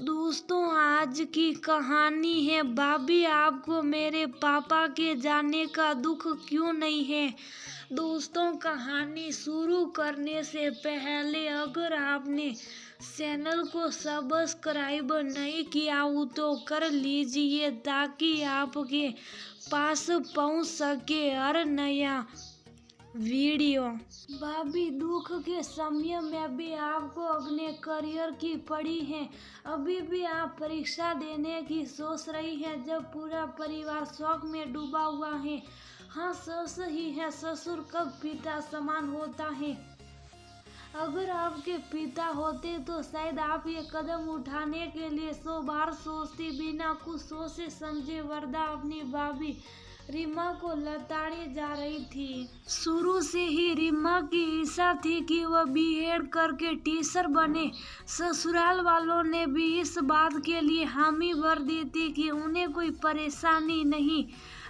दोस्तों, आज की कहानी है भाभी आपको मेरे पापा के जाने का दुख क्यों नहीं है। दोस्तों, कहानी शुरू करने से पहले अगर आपने चैनल को सब्सक्राइब नहीं किया हो तो कर लीजिए ताकि आपके पास पहुंच सके हर नया वीडियो। भाभी दुख के समय में भी आपको अपने करियर की पड़ी है। अभी भी आप परीक्षा देने की सोच रही हैं जब पूरा परिवार शौक में डूबा हुआ है। हाँ, सच ही है, ससुर कब पिता समान होता है। अगर आपके पिता होते तो शायद आप ये कदम उठाने के लिए 100 बार सोचती। बिना कुछ सोचे समझे वरदा अपनी भाभी रीमा को लताड़े जा रही थी। शुरू से ही रीमा की इच्छा थी कि वह बीएड करके टीचर बने। ससुराल वालों ने भी इस बात के लिए हामी भर दी थी कि उन्हें कोई परेशानी नहीं।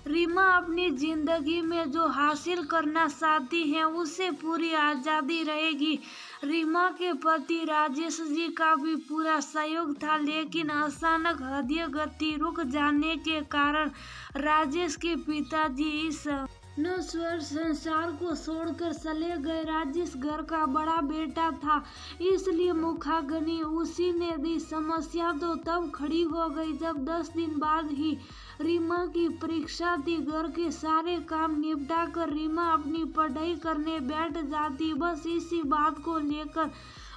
रीमा अपनी जिंदगी में जो हासिल करना चाहती है उससे पूरी आज़ादी रहेगी। रीमा के पति राजेश जी का भी पूरा सहयोग था, लेकिन अचानक हृदय गति रुक जाने के कारण राजेश के पिताजी इस नश्वर संसार को छोड़कर चले गए। राजेश घर का बड़ा बेटा था, इसलिए मुखाग्नि उसी ने दी। समस्या तो तब खड़ी हो गई जब 10 दिन बाद ही रीमा की परीक्षा थी। घर के सारे काम निपटा कर रीमा अपनी पढ़ाई करने बैठ जाती। बस इसी बात को लेकर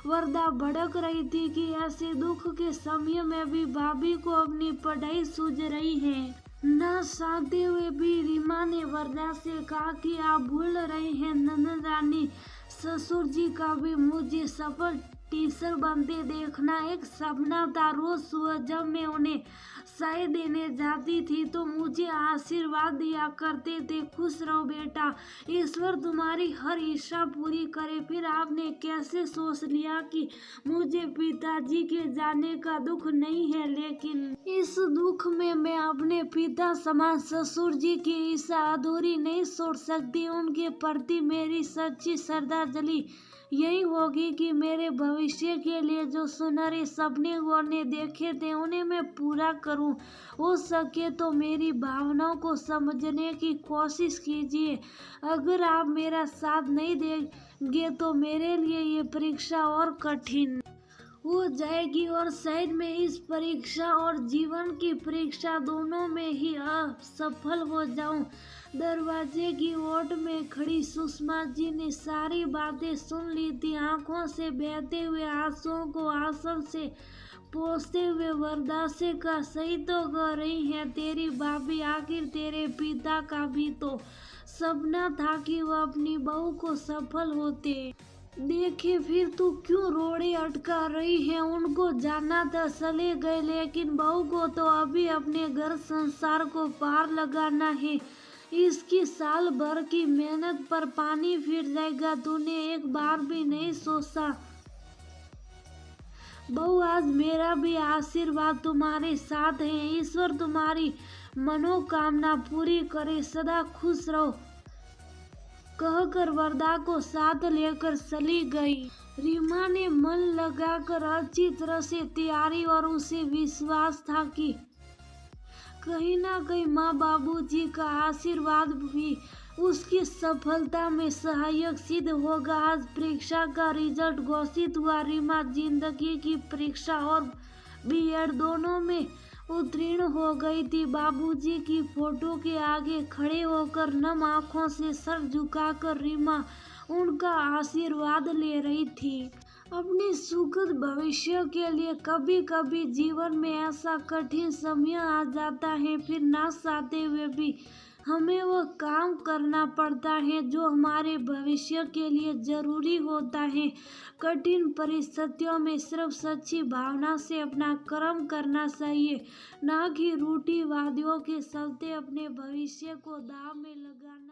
वरदा भड़क रही थी कि ऐसे दुख के समय में भी भाभी को अपनी पढ़ाई सूझ रही है। न चाहते हुए भी रीमा ने वरदा से कहा कि आप भूल रहे हैं ननद रानी, ससुर जी का भी मुझे सफल टीचर बनते देखना एक सपना था। रोज सुबह जब मैं उन्हें चाय देने जाती थी तो मुझे आशीर्वाद दिया करते थे, खुश रहो बेटा, ईश्वर तुम्हारी हर इच्छा पूरी करे। फिर आपने कैसे सोच लिया कि मुझे पिताजी के जाने का दुख नहीं है, लेकिन इस दुख में मैं अपने पिता समान ससुर जी की इच्छा अधूरी नहीं छोड़ सकती। उनके प्रति मेरी सच्ची श्रद्धांजलि यही होगी कि मेरे भविष्य के लिए जो सुनहरे सपने उन्होंने देखे थे उन्हें मैं पूरा करूं। हो सके तो मेरी भावनाओं को समझने की कोशिश कीजिए। अगर आप मेरा साथ नहीं देंगे तो मेरे लिए ये परीक्षा और कठिन हो जाएगी और शायद मैं इस परीक्षा और जीवन की परीक्षा दोनों में ही असफल हो जाऊं। दरवाजे की ओट में खड़ी सुषमा जी ने सारी बातें सुन ली थी। आंखों से बहते हुए आंसुओं को आंचल से पोंछते हुए वरदा से कहा, सही तो कह रही है तेरी भाभी, आखिर तेरे पिता का भी तो सपना था कि वह अपनी बहू को सफल होते देखे। फिर तू क्यों रोड़े अटका रही है? उनको जाना था, चले गए, लेकिन बहू को तो अभी अपने घर संसार को पार लगाना है। इसकी साल भर की मेहनत पर पानी फिर जाएगा। तूने एक बार भी नहीं सोचा बहू, आज मेरा भी आशीर्वाद तुम्हारे साथ है। ईश्वर तुम्हारी मनोकामना पूरी करे, सदा खुश रहो, कहकर वरदा को साथ लेकर चली गई। रीमा ने मन लगाकर अच्छी तरह से तैयारी और उसे विश्वास था कि कहीं ना कहीं माँ बाबूजी का आशीर्वाद भी उसकी सफलता में सहायक सिद्ध होगा। आज परीक्षा का रिजल्ट घोषित हुआ। रीमा जिंदगी की परीक्षा और बीएड दोनों में उत्तीर्ण हो गई थी। बाबूजी की फोटो के आगे खड़े होकर नम आंखों से सर झुकाकर रीमा उनका आशीर्वाद ले रही थी। अपने सुखद भविष्य के लिए कभी कभी जीवन में ऐसा कठिन समय आ जाता है, फिर ना चाहते हुए भी हमें वह काम करना पड़ता है जो हमारे भविष्य के लिए जरूरी होता है। कठिन परिस्थितियों में सिर्फ सच्ची भावना से अपना कर्म करना चाहिए, ना कि रूढ़िवादियों के चलते अपने भविष्य को दांव में लगाना।